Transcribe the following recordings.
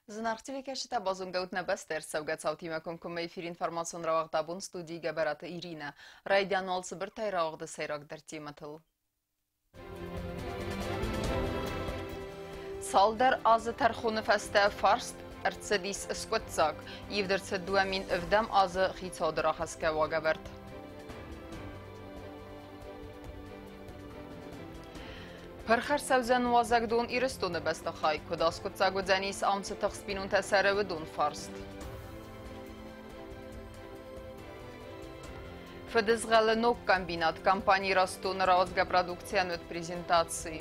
Զնարթիվի կեշիտա բազունգաուտ նբաստեր սավգացավթի մակոնքում էիֆիր ինվարմացիոն ռավաղդաբուն ստուդիի գաբարատը Իրինա, ռայդյան ոլցը բրտայ ռավաղդը սայրակ դրտի մտıl. Սալդար ազը թարխունը վաստը վարստ, ըրցդիս սկոտցակ, և դրցը դուամին өвդամ ազը խիցոդրա խասկա վագավերտ. Պրխար սավզան ուազագդուն իրստունը բաստախայ, կոդասկոտ ծագոդզանիս ամցը թխսպինուն թասարավդուն վարստ. Ֆդզղալը նոկ կամբինատ, կամպանի ռաստուն ռավազգա պրադուկցիան ոտ պրեզենտացի.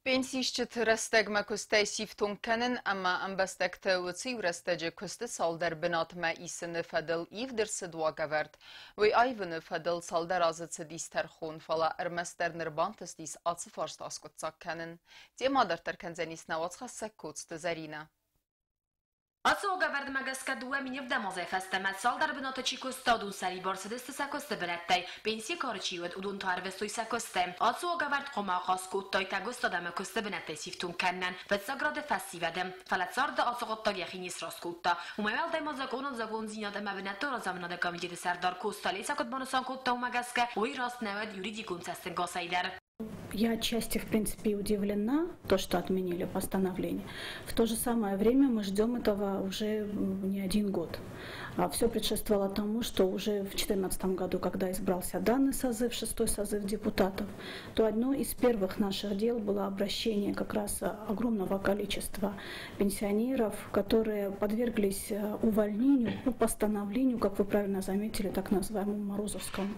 Pensiishçı rastagma kusta siftun kanin ama ambastakta uci rastaje kusta saldar binatma isini fadil ivdir sidwa gavert. Ve ayvını fadil saldar azıtsı distar khun fala ermester nirbantas dis atsı farsta askutsak kanin. Diamadar tarkanzanis navatsa sakutsta zarina. Assoga verdmagaska due minivda mozefestemet saldar binotaci costa udun sari borsedeste sakoste belettei, pensi korciud udun tarvestui sakoste. Assoga verd koma kaskuttai tagosta dame koste benettei siftun kennen, vetsagrade festivedem, feletsarda assogotta gjechinis raskutta. Umevelde mozagonon zagon zinad eme benetto razamnade kamigide serdar kosta lésakot bonusan kotta umagaske, ой раст neved юридикум цестен госайдер. Я отчасти, в принципе, удивлена, то, что отменили постановление. В то же самое время мы ждем этого уже не один год. Все предшествовало тому, что уже в 2014 году, когда избрался данный созыв, 6-й созыв депутатов, то одно из первых наших дел было обращение как раз огромного количества пенсионеров, которые подверглись увольнению по постановлению, как вы правильно заметили, так называемому Морозовскому,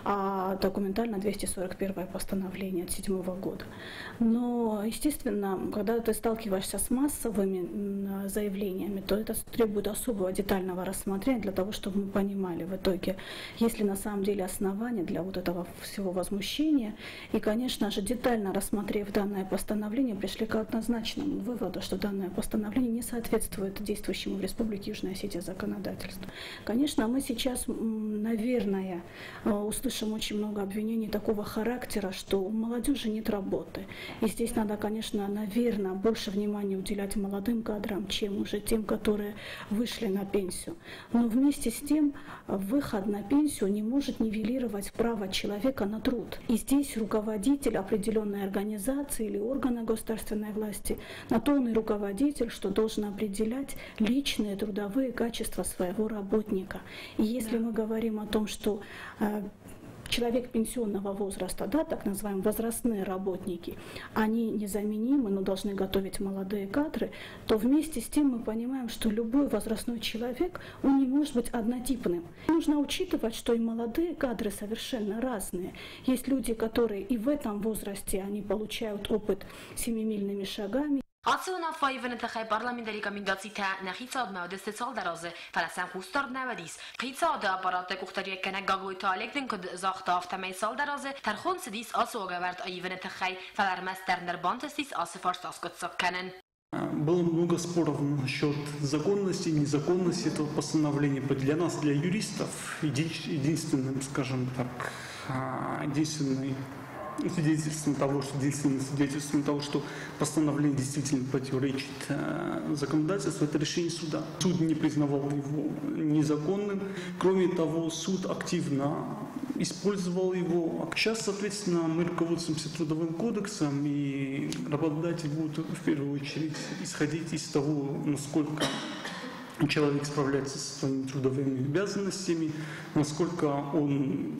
а документально 241 постановление от 2007 года. Но, естественно, когда ты сталкиваешься с массовыми заявлениями, то это требует особого детального рассмотрения для того, чтобы мы понимали в итоге, есть ли на самом деле основания для вот этого всего возмущения. И, конечно же, детально рассмотрев данное постановление, пришли к однозначному выводу, что данное постановление не соответствует действующему в Республике Южная Осетия законодательству. Конечно, мы сейчас, наверное, услышим очень много обвинений такого характера, что у молодежи нет работы. И здесь надо, конечно, наверное, больше внимания уделять молодым кадрам, чем уже тем, которые вышли на пенсию. Но вместе с тем выход на пенсию не может нивелировать право человека на труд. И здесь руководитель определенной организации или органа государственной власти, на то он и руководитель, что должен определять личные трудовые качества своего работника. И если мы говорим о том, что человек пенсионного возраста, да, так называемые возрастные работники, они незаменимы, но должны готовить молодые кадры, то вместе с тем мы понимаем, что любой возрастной человек, он не может быть однотипным. Нужно учитывать, что и молодые кадры совершенно разные. Есть люди, которые и в этом возрасте, они получают опыт семимильными шагами. Atsuna fayvene te khay parlamentari kamindati ta nakhitsad mawdeste sal daraze falasam khustar navadis qitsad aparat kuxtari kana gagoy talekden kod zakhta aftamay sal daraze tarkhon sidis asoga vart ayvene te khay falarmaster nerbantastis asfars askotsak kanen. Было много споров насчет законности и незаконности этого постановления. Для нас, для юристов, единственным, скажем так, свидетельством того, что постановление действительно противоречит законодательству, это решение суда. Суд не признавал его незаконным. Кроме того, суд активно использовал его. Сейчас, соответственно, мы руководствуемся трудовым кодексом, и работодатель будет в первую очередь исходить из того, насколько человек справляется со своими трудовыми обязанностями, насколько он,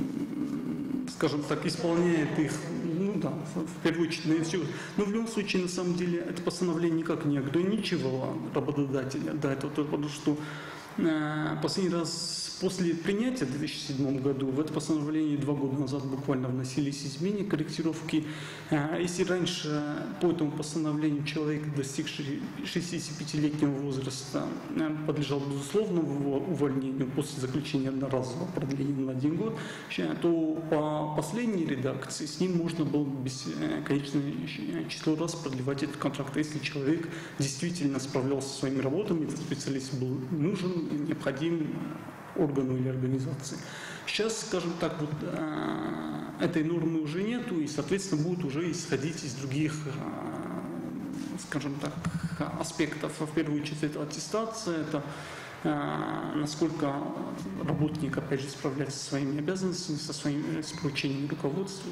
скажем так, исполняет их, в первую очередь, все. Но в любом случае, на самом деле, это постановление никак не ограничивало работодателя, потому что последний раз после принятия в 2007 году в это постановление 2 года назад буквально вносились изменения, корректировки. Если раньше по этому постановлению человек, достигший 65-летнего возраста, подлежал безусловному увольнению после заключения одноразового продления на 1 год, то по последней редакции с ним можно было бесконечное число раз продлевать этот контракт, если человек действительно справлялся со своими работами, этот специалист был нужен, необходим органу или организации. Сейчас, скажем так, вот, этой нормы уже нету, и, соответственно, будут уже исходить из других, скажем так, аспектов. В первую очередь это аттестация, это насколько работник, опять же, справляется со своими обязанностями, с поручениями руководства.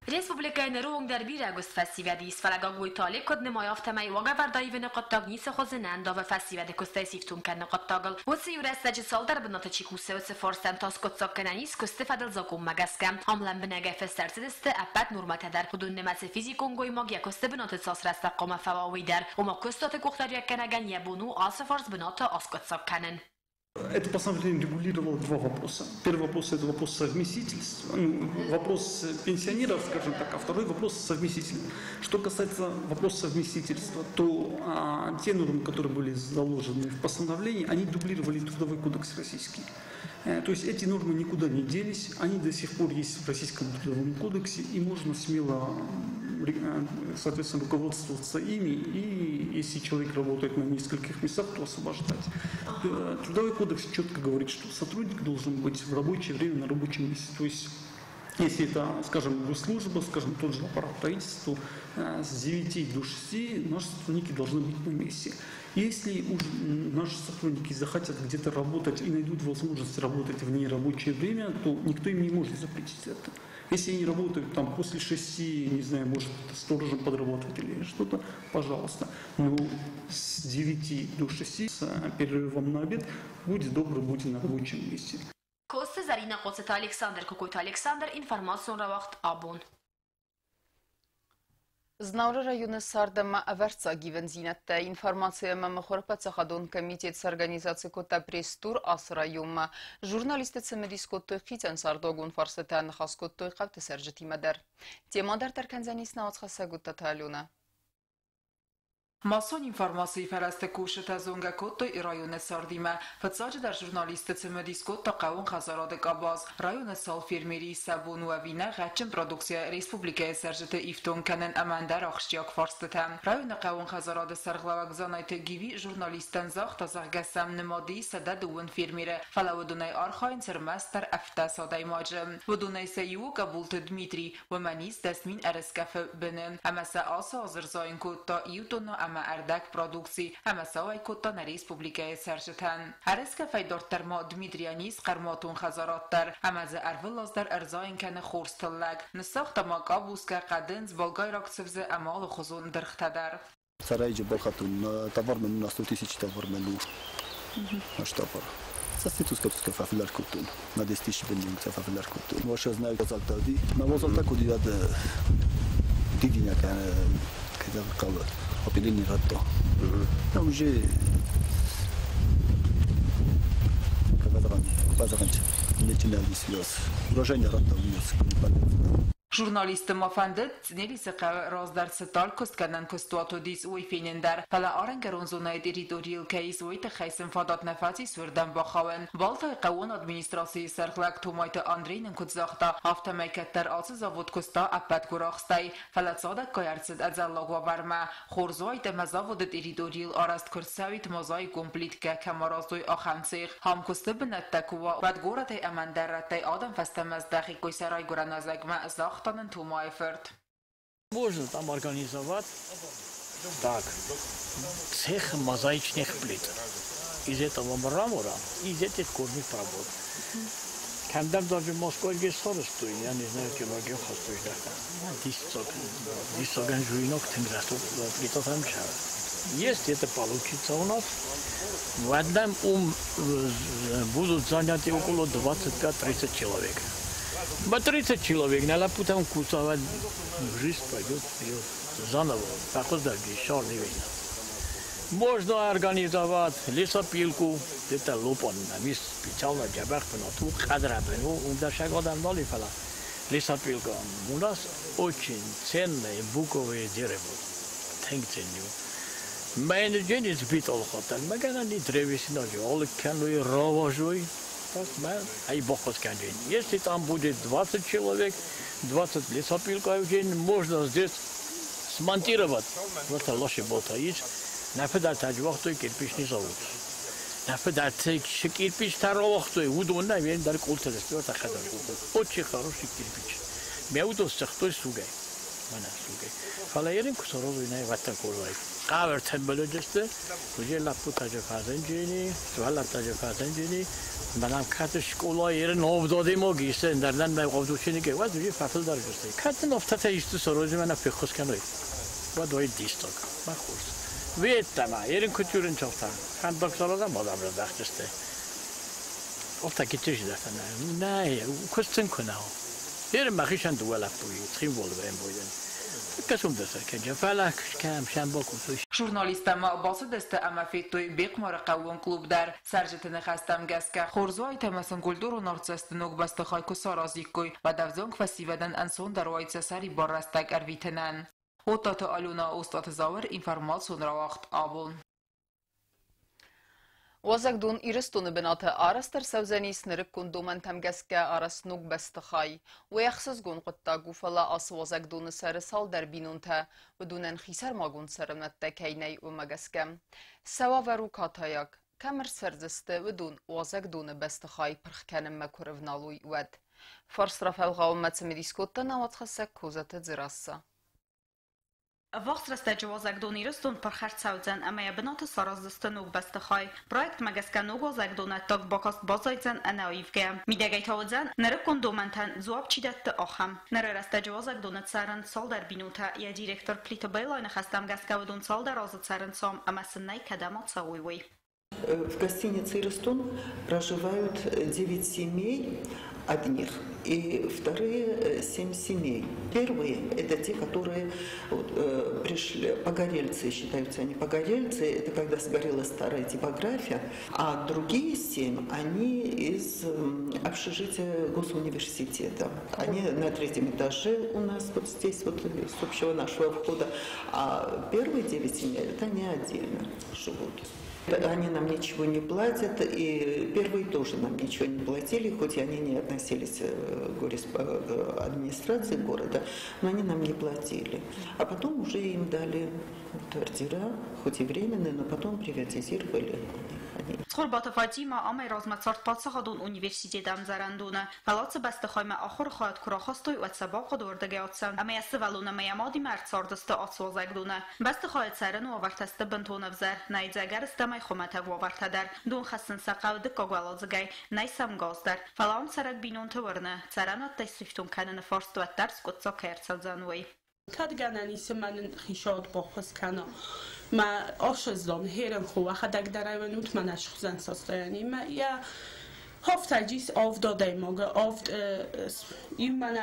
Республикайны руğunдар bir Ağustos festivadis falagagui tali kod nemayaftmai wagavardai naqattag nisa khozinanda ve festivade kostay siftum kan naqattagal wotsi urestaji saldar binata chikuse wotsi forsan taskotsak kananis koste fadal zakum magaskam amlan binaga festartiste apat nurmatadar hudun nemase fizikon goy magya koste binata sasrasta qoma fawawidar uma kostate koxtariya kanagan yabunu asfars binata askotsak kanan. Это постановление регулировало два вопроса. Первый вопрос – это вопрос совместительства, вопрос пенсионеров, скажем так, а второй вопрос совместительный. Что касается вопроса совместительства, то те нормы, которые были заложены в постановлении, они дублировали Трудовой кодекс российский. То есть эти нормы никуда не делись, они до сих пор есть в Российском трудовом кодексе, и можно смело, соответственно, руководствоваться ими, и если человек работает на нескольких местах, то освобождать. Трудовой кодекс четко говорит, что сотрудник должен быть в рабочее время на рабочем месте. То есть, если это, скажем, госслужба, скажем, тот же аппарат правительства, с 9 до 6 наши сотрудники должны быть на месте. Если уж наши сотрудники захотят где-то работать и найдут возможность работать в нерабочее время, то никто им не может запретить это. Если они работают там после 6, не знаю, может сторожем подрабатывать или что-то, пожалуйста. Но с 9 до 6 с перерывом на обед будьте добры, будьте на рабочем месте. Koste Zarina Qotseta Alexander Kokoyt Alexander информацион равахт абун. Znauра rayonu Sardama avertsa givenzinette informatsiya mamkhorpatsa khadon komitet s organizatsiya kota prestur as rayuma jurnalistetse mediskotto khitsan sardogun farsetan khaskotto qavt serjiti madar temandar tarkanzanisna otskhasagutta taluna Mason informacji فرست کوشت از اونگکوت رایون ساردیمه فتزاج در ژورنالیست تمدیسکوت تا قوون خزارات قباز رایون سال فیرمیری سبون و وینه غچم پرودوکسیا ریسپوبلیکای سرجت ایفتون کنن اماندر آخشیاک فارستتم رایون قوون خزارات سرغلاوک زانایت گیوی ژورنالیستن زاخت از گسم نمادی سدد ون فیرمیره فلاودونای آرخاین سرمستر افتا سادای ماجم ودونای سیو قبولت دمیتری و منیز دستمین ارسکف بنن امسا آسا زرزاین کوت تا ایوتونو اما اردک پرودوکسی اما سوای کوتا نا ریسپوبلیکای سرجتن ارسکه فیدورتر ما دمیتریانیس قرماتون خزارات در اما ز ارولوز در ارزاین کنه خورستلگ نساخت ما قابوس که قدنز بالگای راکسفز امال خزون درخت در سرایج باخاتون تبر من 100,000 تبر منو مش تبر سستيتوس كابسكا فافلار كوتون ما دستيش بنين فافلار كوتون واش знаю результаты ما وصلت كودي هذا ديدينا كان كذا القوة وبيليني ردو وجي كفادران نتنا ديسيوس روجاني ردو ميوس Журналисты мафандет нелисе раздар сетал кост канан костуато дис уйфинендер фала аренгарон зонай территориал кейс уйта хайсен фадат нафати сурдан бахавен балта қавун администрации сархлак тумайта Андрейнен кудзахта автомайкаттар алсы завод коста аппат гурахстай фала цадак каярцет азаллагва барма хорзойта мазавод территориал араст курсавит мазай комплитка камараздой ахамсих хам косты бинаттакува бад горатай амандаратай адам фастамаздахи койсарай гураназагма Захтанен Тумайферт. Можно там организовать так цех мозаичных плит из этого мрамора и из этих кожных работ. Когда даже в Москве стоит, я не знаю, чем я стоит. Дисцоган жуинок температур где-то там чара. Если это получится у нас, в одном будут заняты около 25-30 человек. 30 человек, надо потом кусать, жизнь пойдет заново, похоже, черный война. Можно организовать лесопилку, это лопан, на месте специально джабах пенату, кадрабен, у даже годам дали фала. Лесопилка у нас очень ценное буковое дерево, тенценью. Менеджер сбитал хотел, мы не древесина, all can we ровожой. Если там будет 20 человек, 20 лесопилков в день, можно здесь смонтировать. Вот лошадь болтает, на педаль таджвахту кирпичный завод. Нападать кирпич таровахтой удобно, вен дар колтелес вот ахадар. Очень хороший кирпич. Меудос кто сугай. Мана сугай. Халаерин кусорозу не вата колвай. Кавер тембележесте, уже лапу таджафазенжини, суала таджафазенжини. Манам кат школа ерин овдоди могисен дардан май овдушини ке вад уже фафл даржесте. Катен офтата исту сорозу мана пехос каной. Вад ой дисток. Махус. Веттама, ерин кутюрин чофта. Хан докторга модам дахтесте. Офта китиш дахтана. Не, костен конау. Ерин махишан дуалапуи, трим волвен бойден. Журналистам басы десте амафеттой бекмара қавун клубдар саржетini хастам гаска хорзуай тамасын гулдуру нарцестинук бастахай кусаразикой ва давзонг фасивадан ансон дарвайца сари баррастак арвитенан. Отата алуна остат завер информацион равахт абун. وزگدون ایرستون بنات آرستر سوزنی سنرک کندومن تمگسک آرستنوک بستخای و یخصص گون قطع گوفلا آس وزگدون سر سال در بینون تا و دونن خیسر ماگون سرمنت تکینی و مگسکم سوا و رو کاتایک کمر سرزسته و دون وزگدون بستخای پرخکنم مکرف نالوی ود فرس رفل غاومت سمیدیسکوتا نوات خسک کوزت زراسا وقت رسته جوازگدون ایرستون پرخرد سوزن اما یبنات سارازدستن و بستخای پرویکت مگسکن و وزگدون تاک باکاست بازایزن اناویفگه میدگی تاوزن نرکن دومنتن زواب چیدت آخم نره رسته جوازگدون سرن سال در بینوتا یا دیرکتر پلیت بیلاین خستم گسکودون سال در آزد سرن سام اما سنای کدامات سویوی. В гостинице «Ирстон» проживают 9 семей одних и вторые 7 семей. Первые – это те, которые пришли, погорельцы считаются, они погорельцы, это когда сгорела старая типография, а другие 7, они из общежития госуниверситета. Они на 3-м этаже у нас вот здесь, вот с общего нашего входа, а первые 9 семей – это они отдельно живут. Они нам ничего не платят, и первые тоже нам ничего не платили, хоть и они не относились к администрации города, но они нам не платили. А потом уже им дали ордера, хоть и временные, но потом приватизировали. Схорбات فاطمه آمای رازمتسارت پادسخادون اونیورسیتی دمزرندونه فلاتس بستخایم آخر خواهد کراخستوی و سباق دوردگه آتسن اما یست ولونه میامادی مرد ساردسته آتسوازگدونه بستخواهد سرن و آورتسته بنتونه وزر نایدزگر استمای خومتگ و آورته در دون خستن سقاو دکا گوالازگای نایسم گاز در فلان سرک بینون تورنه سرنات تیسریفتون کنن فارست و درس کتسا کرسل زنوی کدگانانیس من خیشاد باخص کنا ما آشزدان هرم خواه خدک در ایونوت من اشخزن ساستایانی ما یا هفت تجیس آف داده ماگه آف این من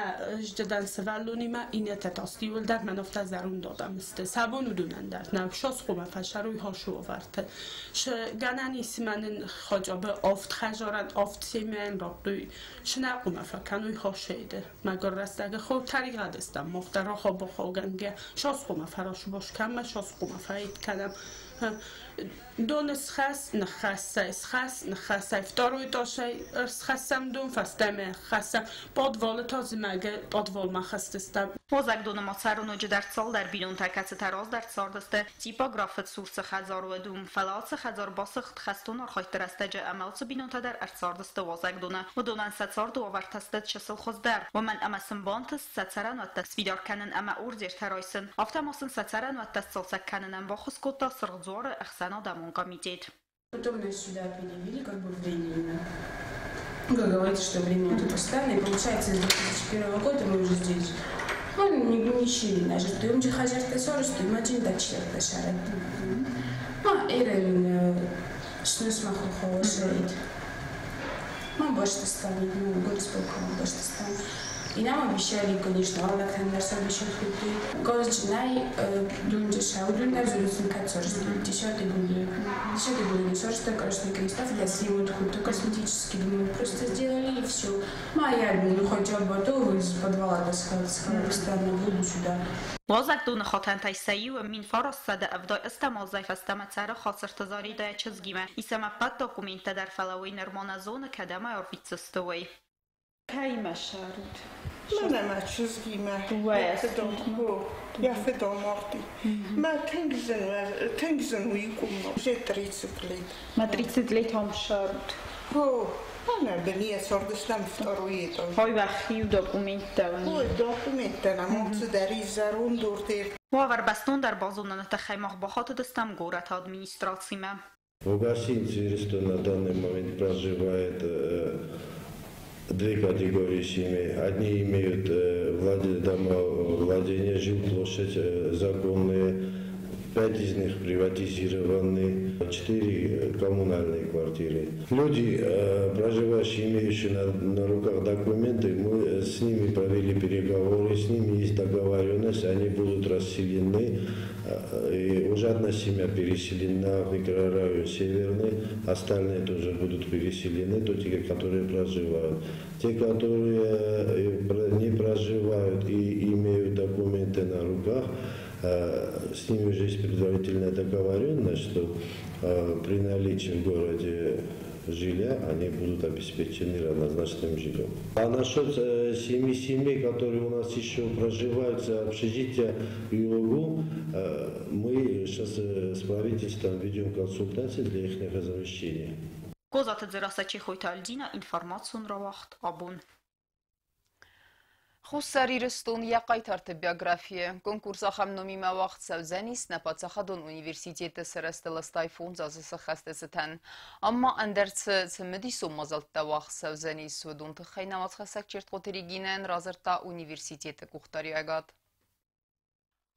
جدن سوالونی ما اینه تتاستی ول در من افت زرون دادم است سبون دونن در نه شاس خوبه فشروی هاشو آورد ش گنانیس من خجابه آفت خجارت آفت سیمن رابطوی شنقوم فکنوی هاشیده مگر رستگه خود طریقه دستم مخترا خواب بخوگنگه شاس خوبه فراشو باش کم شاس خوبه فرید کردم دونس خاص نخاص افتاروی داشته خاصم دون فستم خاصم بادوال تازه مگه بادوال ما خستستم وزگدون ما سرونو جدر سال در بیرون تکت تراز در ساردسته تیپاگرافت سورس خزار و دوم فلات خزار باسخت خستون ارخایت درسته امالس بیرون تا در ارساردسته وزگدونه و دونن ستسار دو آورتسته چسل خوز در و من اما سنبانتس ستسرن و تصویدار کنن اما اور زیر ترایسن افتماسن ستسرن و تسلسک کنن ام واخص کتا سرغزوار اخسانا دمون قمیدید. Потом нас сюда перевели как бы временно. Как говорится, что временно тут постоянно. И получается, с 2001 года мы уже здесь. Ну, не щели наши. То им же хозяйство сорос, то им один дачер дошарит. Ну, эрен, что смаху холошеет. Мы больше станет, ну, год спокойно мы больше станет. И нам обещали, конечно, Allah нас обещал прийти. Каждый день шаудун на зурусин кацорс. Десятый был сорста, каждый кристалл для съемок только косметический. Мы просто сделали и все. Моя ну хотя бы то из подвала сказала, странно буду сюда. وزگدون خاطن تایسایی و مین فارس سده افدای استمازای فستمت سر خاصر تزاری دای چزگیمه ایسم پد داکومنت در فلاوی نرمان زون کدمه ارفیت سستوی کای مشارود ما ما تشزقي ما يا فدو مارتي ما تنجزن ويكم جي 30 ليت ما 30 ليت هم شرط أنا بنية صار دستم فترويته هاي وخی دکومنت‌ها دکومنت‌ها موت داری زارون دورتیر وابربستون در базуна тахаймах бахата дастам город администрациями. В гостинице Иристон на данный момент проживает две категории семей. Одни имеют владение, жилплощадь законные, 5 из них приватизированы, 4 коммунальные квартиры. Люди, проживающие, имеющие на руках документы, мы с ними провели переговоры, с ними есть договоренность, они будут расселены. И уже одна семья переселена в микрорайон Северный, остальные тоже будут переселены, то те, которые проживают. Те, которые не проживают и имеют документы на руках, с ними уже есть предварительная договоренность, что при наличии в городе жилья они будут обеспечены равнозначным жильем. А насчет 7 семей, которые у нас еще проживают в общежитии ЮЛГУ, мы сейчас с правительством ведем консультации для их размещения. Կոզատը ձերասաչի խոյթալջինը ինվորմացիոն ռավախտ աբուն. Խուսարիրստուն յակայթարթը բիոգրաֆիը, կոնկուրսը խամնոմի մավաղթ սավզենիս նապացախադոն ունիվերսիտետը սրաստը լստայֆուն զազսը խաստեցըթան, ամմա անդերցը ծմդիսու մազալտա վաղ սավզենիս ուդուն թխայնամաց խասակ չերտ խոտերի գինեն ռազրտա ունիվերսիտետը կուղտարի ագատ.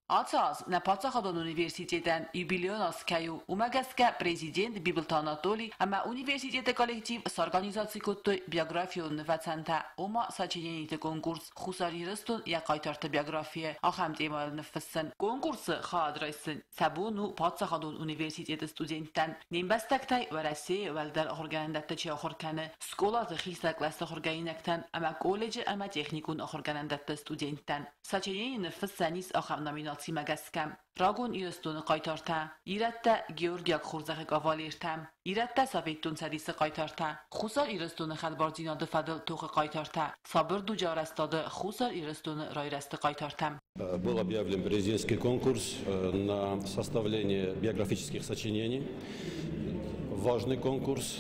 Ացած նապացախադոն ունիվերսիտետան юбилеոնաս կայու ումագասկա պրեզիդենտ Բիբլտ Անատոլի ամա ունիվերսիտետը կոլեկտիվ սարգանիզացի կոտոյ բիոգրաֆիոն նվացանտա ոմա սաչենենիտը կոնկուրս խուսարիրստուն յակայթարթը բիոգրաֆիը ախամ տեմալ նվսսն կոնկուրսը խադրայսն սաբուն ու պացախադոն ունիվերսիտետը ստուդենտան նիմբաստակտայ վարասի վալդար օրգանանդատը չի ախորքանը սկոլազը խիստակ լաստը խորգայինակտան ամա կոլեջը ամա տեխնիկուն ախորգանանդատը ստուդենտան սաչենենի նվսսանիս ախամ նամինալ Մագասկամ Ռագոն իրստունը կայթարթա իրատտա Գեորգիակ խորզախը կավալիրթա իրատտա Սավետտուն ցադիսը կայթարթա խուսար իրստունը խալբարձինա դֆադլ թողը կայթարթա Սաբր դուջարաստադը խուսար իրստունը ռայրաստը կայթարթա Был объявлен президентский конкурс на составление биографических сочинений. Важный конкурс,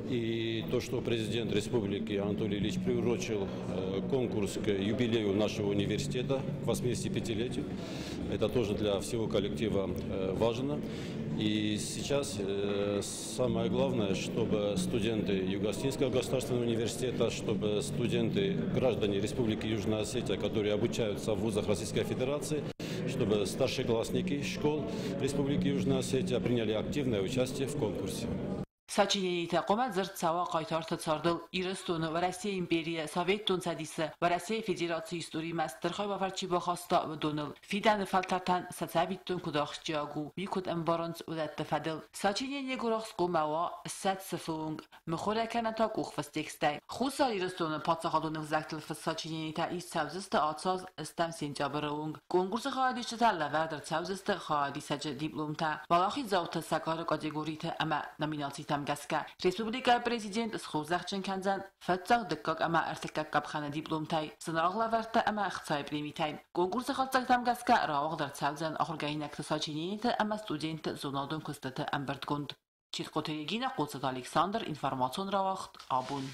и то, что президент республики Анатолий Ильич приурочил конкурс к юбилею нашего университета, к 85-летию, это тоже для всего коллектива важно. И сейчас самое главное, чтобы студенты Юго-Осетинского государственного университета, чтобы студенты, граждане Республики Южная Осетия, которые обучаются в вузах Российской Федерации, чтобы старшеклассники школ Республики Южная Осетия приняли активное участие в конкурсе. Սաչինենիթը կոմատ զրծավա կայթարթը ծարդել իրստունը վարասիե իմպերիա Սավետտուն ցադիսը վարասիե ֆեդերացիի ստորի մաստերխայ վավարչի բախաստա վդոնել ֆիդանը ֆալտարտան սացավիտտուն կուդախջագու միքուտ ամբարանց ուդատ ֆադել Սաչինենի գորախս կոմավա սացսֆունգ մխորականատա կուխվստեքստայ խուսար իրստունը փածախադոնը զակտել ֆսաչինենիթա իսցավզստը ացած ստամ սենտյաբրունգ կոնկուրսը խադիչտալ լավադր ցավզստը խադիսաճ դիպլոմտա վալախի զավթը սակարը կատեգորիթը ամա նոմինացի Gaska Respublika prezident Schozachchen kanzan fatsaq dikkak ama artikak kapxana diplomtay sınaqlavarta ama ixtsay primitay konkursa xaltaq tamgaska rawagdar tsavzan axurgaynak tsachiniyete ama student zonadon kustata ambertkund Читқотерегина Қоцат Александр информацион равахт абун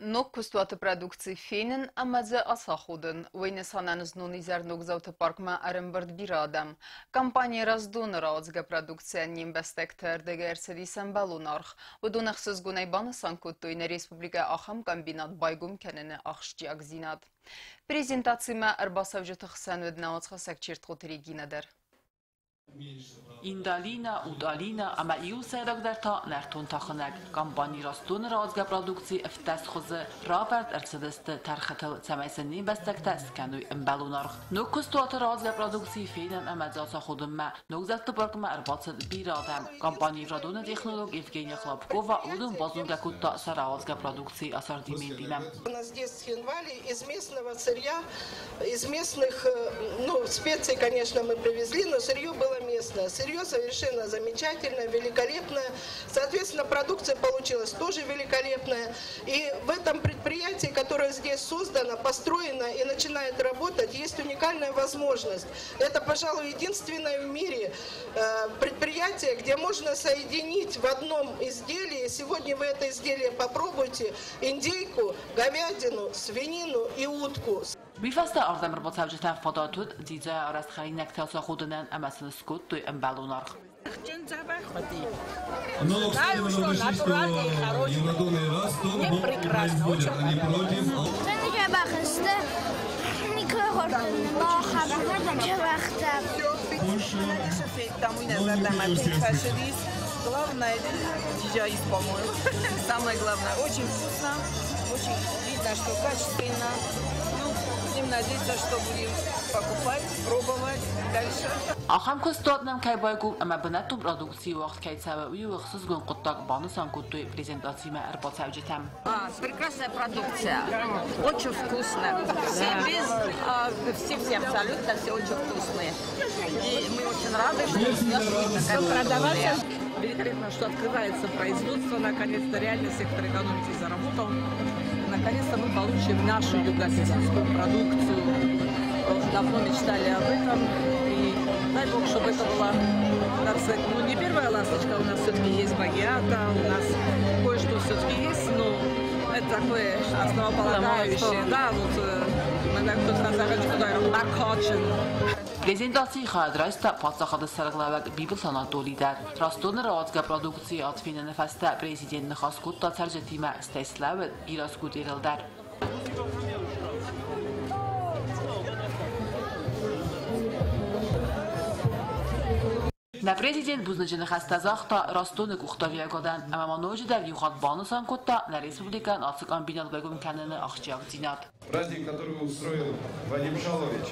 Ног кустуаты продукции фейнен амадзе асахуден. Вейнесанан знуни зернук заутопаркма арембард бирадам. Компания раздуна раоцга продукция нимбестектер дегерседисен балунарх. Удунах сызгунай баны санкуттуйна республика ахам комбинат байгум кенене ахшчиак зинат. Презентацияма арбасавжы тахсан веднауцха секчиртқотерегинадер. Индалина, Удалина, ама иул сайрагдарта нартун тахынак. Компания растун разга продукции эфтас хозы Роберт Эрцедесты тархатыл цамайсынни бастакта скануй имбалунарх. Нук кустуаты разга продукции фейнан амадзаса худымма. Нук затты паркма арбацын бирадам. Компания радуна технолог Евгения Хлопкова удун базунга кутта саразга продукции ассортиментина. У нас здесь хинвали из местного сырья, из местных, специй, конечно, мы привезли, но сырье было было местное. Сырье совершенно замечательное, великолепное. Соответственно, продукция получилась тоже великолепная. И в этом предприятии, которое здесь создано, построено и начинает работать, есть уникальная возможность. Это, пожалуй, единственное в мире предприятие, где можно соединить в одном изделии, сегодня вы это изделие попробуйте, индейку, говядину, свинину и утку. Bifasta ardamır botsavcıtan fototud diza arast xarinak tasa xudunan amasını skut tu embalunar. Но, кстати, надо уточнить, что Евродоны и Ростон производят, они против. Главное, диджаист, по-моему. Самое главное. Очень вкусно, очень видно, что качественно. Будем надеяться, что будем покупать, пробовать дальше. Ахам кустотнам кайбайгу, ама бинату продукции вaqt кайцава уи вахсыз гон куттак баны санкуттуй презентацияма арбатсавжитам. Прекрасная продукция, очень вкусно. Все абсолютно все очень вкусные. И мы очень рады, что продаваться. Великолепно, что открывается производство, наконец-то реальный сектор экономики заработал. Наконец-то мы получим нашу юго-осетинскую продукцию. Давно мечтали об этом. И дай бог, чтобы это была, так сказать, ну не первая ласточка, у нас все-таки есть багиата, у нас кое-что все-таки есть, но это такое основополагающее. Да, вот мы так кто-то назовет, что накачан. Prezentasiya xadrasta patsaxada sarıqlavaq Bibil Sanatolida. Rastona razga produksiya atfina nefasta prezident Nixaskutta sarjatima Steslav Biraskut erildar. Na prezident buznajını xastazaqta Rastona kuxtaviyagodan amamanoji dav yuxat banu Sankutta na respublikan atsıq ambinat begum kanını axçaq dinat. Праздник, который устроил Вадим Шалович.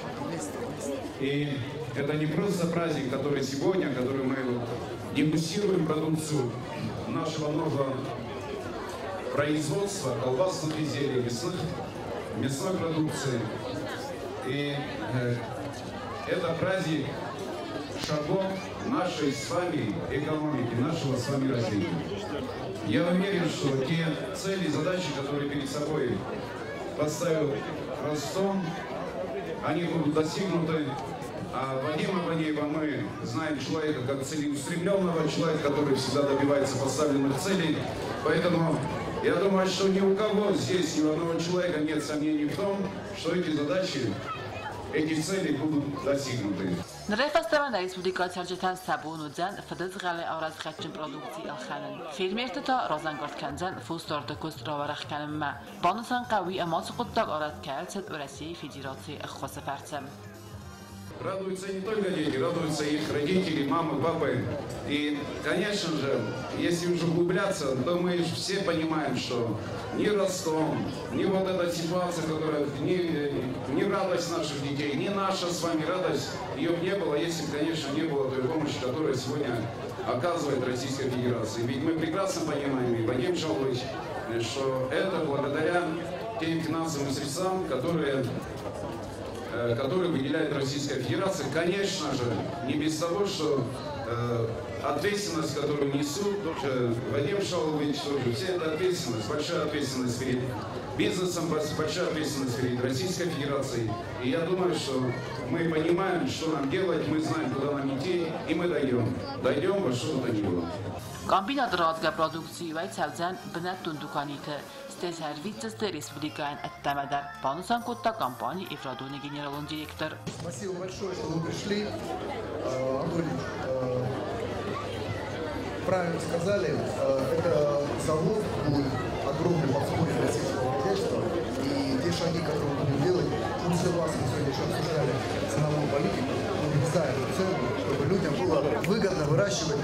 И это не просто праздник, который сегодня, который мы дегустируем продукцию нашего нового производства, колбасных изделий, мясной продукции. И это праздник шагов нашей с вами экономики, нашего с вами развития. Я уверен, что те цели и задачи, которые перед собой поставил Ростон, они будут достигнуты. А Вадима Банеева мы знаем человека как целеустремленного, человека, который всегда добивается поставленных целей. Поэтому я думаю, что ни у кого здесь, ни у одного человека нет сомнений в том, что эти задачи, эти цели будут достигнуты. Nrefastama na Respublika Sarjatan Sabunu Zan Fadaz Gale Auraz Khatchin Produkcji Alkhanan. Firmerta ta Rozangard Kanzan Fustorda Kost Ravarach Kanma. Banusan Qawi Amas Quttak Arat Kalsat России Федерации Ахвасафарцам. Радуются не только дети, радуются их родители, мамы, папы. И, конечно же, если уже углубляться, то мы все понимаем, что ни Ростом, ни вот эта ситуация, которая, ни радость наших детей, ни наша с вами радость, ее бы не было, если бы, конечно, не было той помощи, которую сегодня оказывает Российская Федерация. Ведь мы прекрасно понимаем, и Вадим Шалович, что это благодаря тем финансовым средствам, которые выделяет Российская Федерация, конечно же, не без того, что ответственность, которую несут Вадим Шалович, вся эта ответственность, большая ответственность перед бизнесом, большая ответственность перед Российской Федерацией. И я думаю, что мы понимаем, что нам делать, мы знаем, куда нам идти, и мы дойдем во что бы то ни было. Kombinat razga produksiya savzan binat tundukanita Services Республикан Аттамадар. Панусан Кутта компании Ифрадуни генеральный директор. Спасибо большое, что вы пришли. Анатолий, правильно сказали, это завод будет огромный подспорье российского хозяйства. И те шаги, которые мы будем делать, мы согласны, сегодня еще обсуждали ценовую политику, мы обязательно цену, чтобы людям было выгодно выращивать.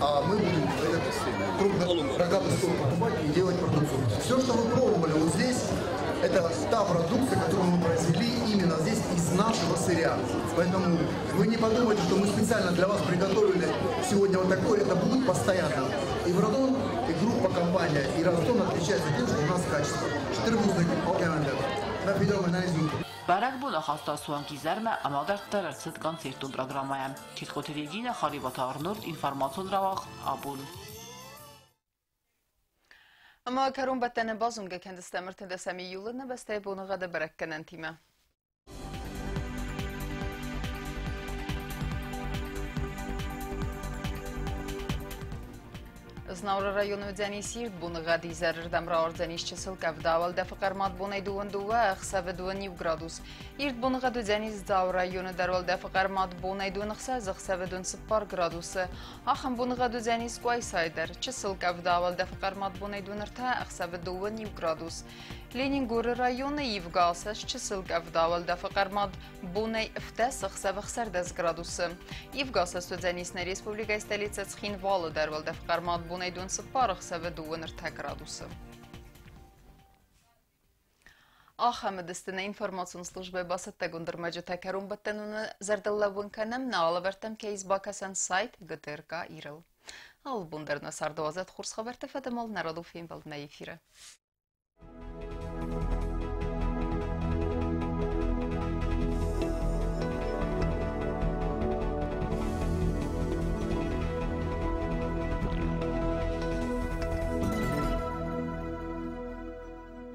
А мы будем этот крупный рогатый сорт покупать и делать продукцию. Все, что вы пробовали вот здесь, это та продукция, которую мы произвели именно здесь из нашего сырья. Поэтому вы не подумайте, что мы специально для вас приготовили сегодня вот такое, это будет постоянно. И Евродон, и группа компания, и Ростон отличаются тем, что у нас качество. 4 на фидом анализу. Բարակ բունը խաստասուան գիզարմը ամագարտ տարարցıt կոնցերտուն պրոգրամայա։ Քիթխոթիրեգինը խարիբաթա արնորդ ինվարմացոն ռավաղ աբուն։ Ama karun battene bazunga kendisi demirtin desemi yılını beste bunu gada bırakkenen time. Znavra rayonu dzeni sirt bunu gadi zarar damra ordzeniş çısıl kavdaval defakar mad bunay duvan duva xsa ve duvan 9 gradus. İrt bunu gadu dzeni zdavra rayonu darval defakar mad bunay duvan xsa ve duvan 0 gradus. Axam bunu gadu dzeni squay sayder çısıl kavdaval defakar mad bunay duvan rta xsa ve duvan 9 gradus. Leningur rayonu Yevgasas çısıl kavdaval defakar mad bunay iftas xsa ve xsar 10 gradus. Yevgasas dzeni Respublika stolica Tskhinvalı darval defakar mad bunay Sıparıqsa ve duvan rta gradusu. Ахамедистина информационная служба басатта гундырмаджа такарум баттануна зардаллавын канам на алавартам кейс бакасан сайт ГТРК Ирыл. Ал бундарна сардуазат хурс хабарта фадамал народу фейм балдна эфира.